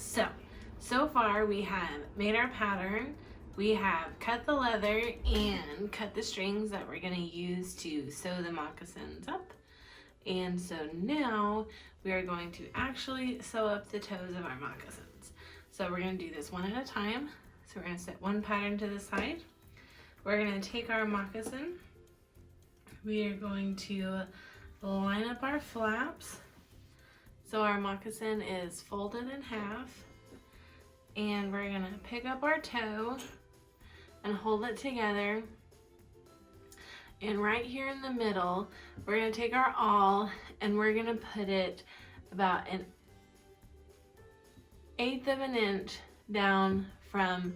So far we have made our pattern, we have cut the leather and cut the strings that we're going to use to sew the moccasins up. And so now we are going to actually sew up the toes of our moccasins. So we're going to do this one at a time. So we're going to set one pattern to the side. We're going to take our moccasin. We are going to line up our flaps. So our moccasin is folded in half. And we're going to pick up our toe and hold it together. And right here in the middle, we're going to take our awl and we're going to put it about 1/8 of an inch down from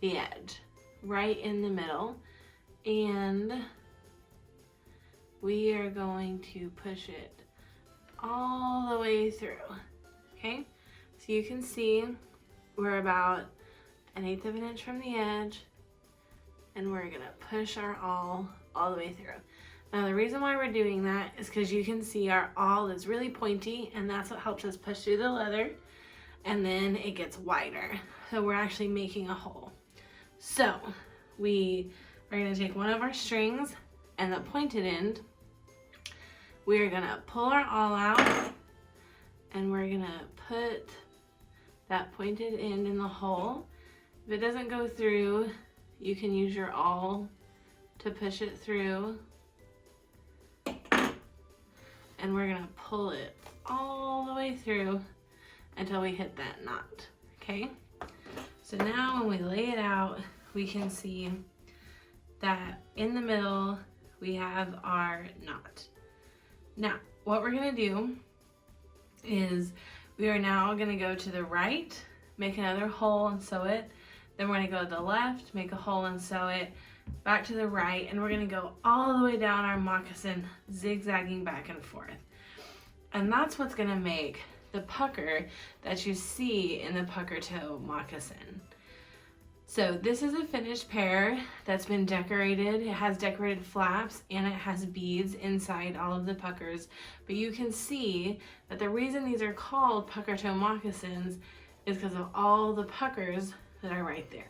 the edge, right in the middle. And we are going to push it all the way through, okay? So you can see we're about 1/8 of an inch from the edge, and we're gonna push our awl all the way through. Now the reason why we're doing that is because you can see our awl is really pointy, and that's what helps us push through the leather, and then it gets wider. So we're actually making a hole. So we are gonna take one of our strings and the pointed end, we are gonna pull our awl out, and we're gonna put that pointed end in the hole. If it doesn't go through, you can use your awl to push it through. And we're gonna pull it all the way through until we hit that knot, okay? So now when we lay it out, we can see that in the middle, we have our knot. Now, what we're gonna do is we are now gonna go to the right, make another hole and sew it. Then we're gonna go to the left, make a hole and sew it, back to the right, and we're gonna go all the way down our moccasin, zigzagging back and forth. And that's what's gonna make the pucker that you see in the pucker toe moccasin. So this is a finished pair that's been decorated. It has decorated flaps and it has beads inside all of the puckers. But you can see that the reason these are called pucker toe moccasins is because of all the puckers that are right there.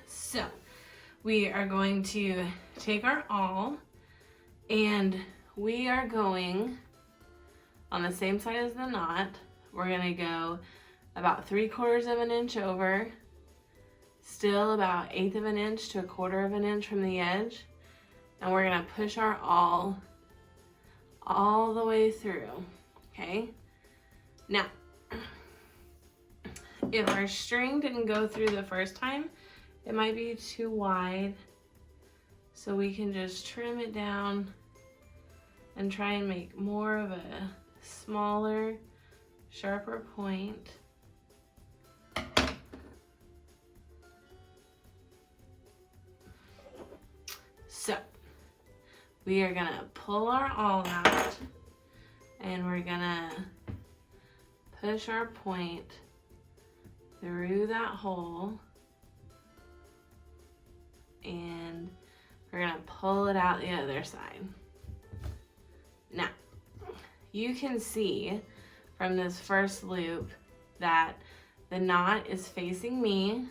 So we are going to take our awl and we are going on the same side as the knot. We're gonna go about 3/4 of an inch over, still about 1/8 of an inch to 1/4 of an inch from the edge. And we're gonna push our awl all the way through, okay? Now, if our string didn't go through the first time, it might be too wide. So we can just trim it down and try and make more of a smaller, sharper point. So we are gonna pull our awl out and we're gonna push our point through that hole, and we're gonna pull it out the other side. Now, you can see from this first loop that the knot is facing me.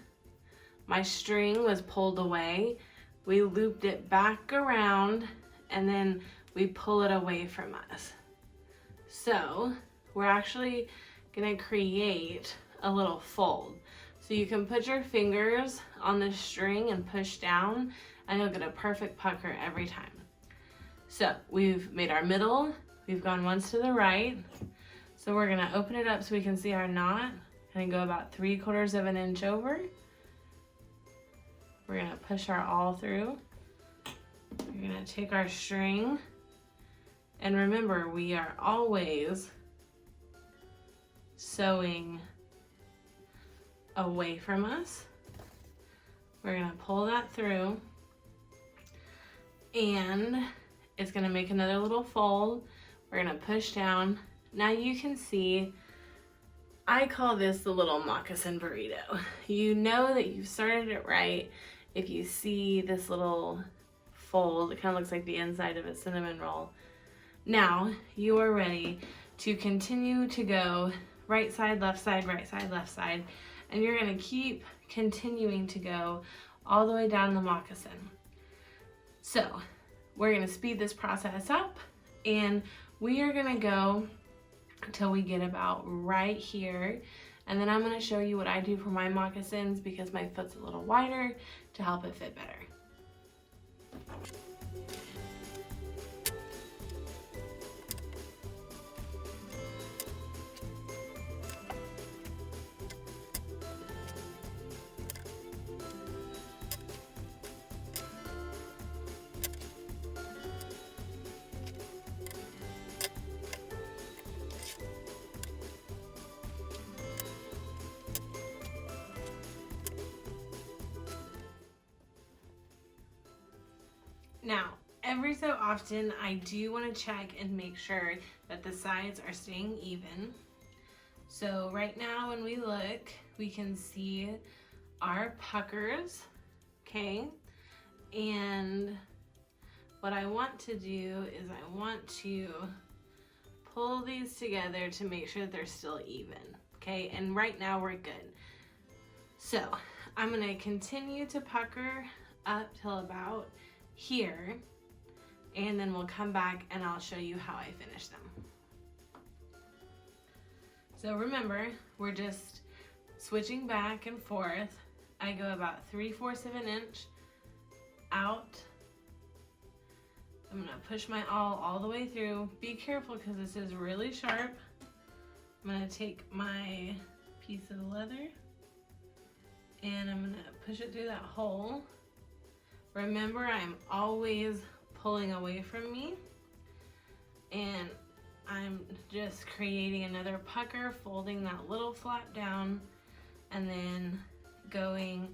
My string was pulled away. We looped it back around and then we pull it away from us. So we're actually gonna create a little fold. So you can put your fingers on the string and push down and you'll get a perfect pucker every time. So we've made our middle, we've gone once to the right. So we're gonna open it up so we can see our knot and go about 3/4 of an inch over. We're gonna push our awl through. We're gonna take our string, and remember, we are always sewing away from us. We're gonna pull that through, and it's gonna make another little fold. We're gonna push down. Now you can see, I call this the little moccasin burrito. You know that you've started it right if you see this little fold. It kind of looks like the inside of a cinnamon roll. Now you are ready to continue to go right side, left side, right side, left side. And you're gonna keep continuing to go all the way down the moccasin. So we're gonna speed this process up, and we are gonna go until we get about right here. And then I'm gonna show you what I do for my moccasins because my foot's a little wider to help it fit better. Now, every so often, I do want to check and make sure that the sides are staying even. So right now when we look, we can see our puckers, okay? And what I want to do is I want to pull these together to make sure that they're still even, okay? And right now we're good. So I'm gonna continue to pucker up till about here, and then we'll come back and I'll show you how I finish them. So remember, we're just switching back and forth. I go about 3/4 of an inch out. I'm gonna push my awl all the way through. Be careful because this is really sharp. I'm gonna take my piece of leather and I'm gonna push it through that hole. Remember, I'm always pulling away from me, and I'm just creating another pucker, folding that little flap down, and then going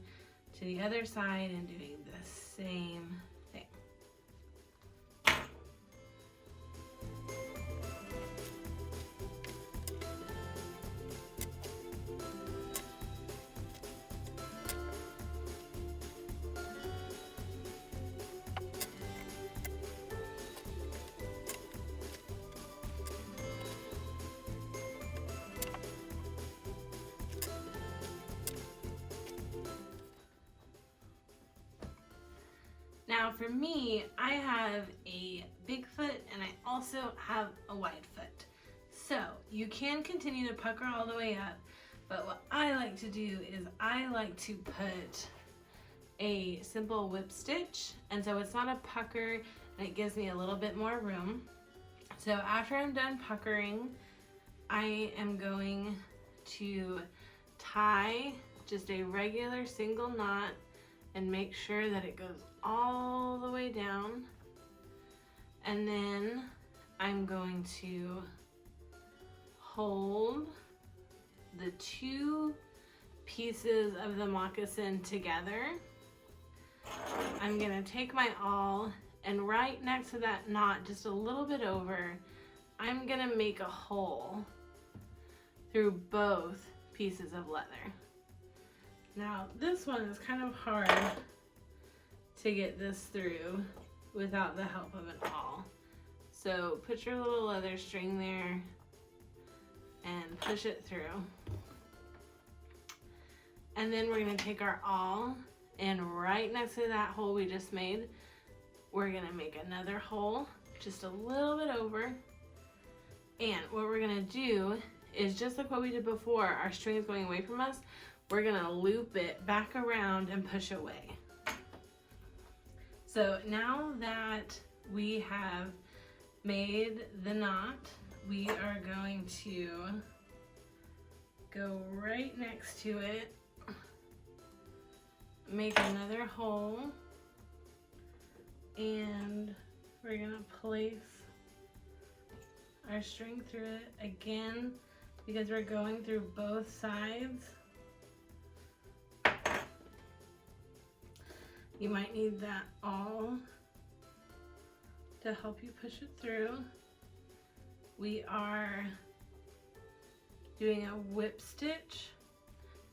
to the other side and doing the same thing. Now for me, I have a big foot and I also have a wide foot. So you can continue to pucker all the way up, but what I like to do is I like to put a simple whip stitch, and so it's not a pucker and it gives me a little bit more room. So after I'm done puckering, I am going to tie just a regular single knot and make sure that it goes all the way down. And then I'm going to hold the two pieces of the moccasin together. I'm gonna take my awl and right next to that knot, just a little bit over, I'm gonna make a hole through both pieces of leather. Now this one is kind of hard to get this through without the help of an awl. So put your little leather string there and push it through. And then we're gonna take our awl and right next to that hole we just made, we're gonna make another hole just a little bit over. And what we're gonna do is just like what we did before, our string is going away from us, we're gonna loop it back around and push away. So now that we have made the knot, we are going to go right next to it, make another hole, and we're gonna place our string through it again because we're going through both sides. You might need that awl to help you push it through. We are doing a whip stitch,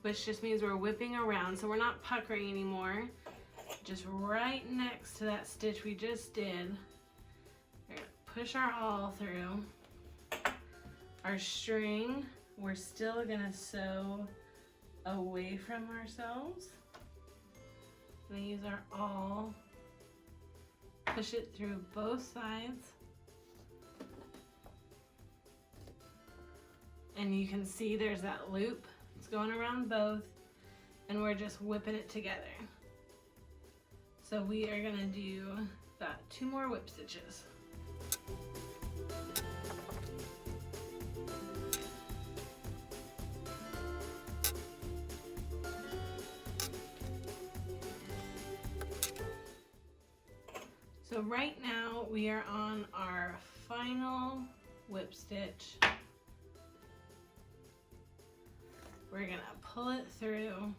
which just means we're whipping around, so we're not puckering anymore. Just right next to that stitch we just did, we're gonna push our awl through. Our string we're still gonna sew away from ourselves. We use our awl, push it through both sides. And you can see there's that loop. It's going around both, and we're just whipping it together. So we are gonna do about 2 more whip stitches. So right now we are on our final whip stitch. We're gonna pull it through,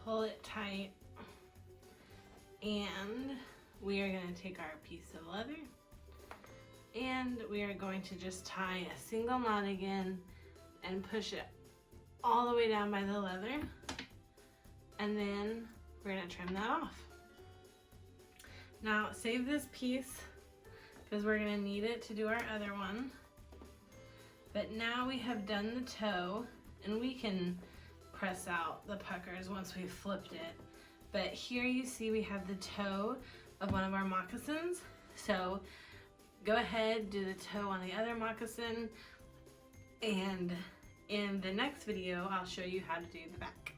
pull it tight, and we are gonna take our piece of leather and we are going to just tie a single knot again and push it all the way down by the leather, and then we're gonna trim that off. Now save this piece because we're gonna need it to do our other one. But now we have done the toe, and we can press out the puckers once we've flipped it. But here you see we have the toe of one of our moccasins. So go ahead, do the toe on the other moccasin, and in the next video I'll show you how to do the back.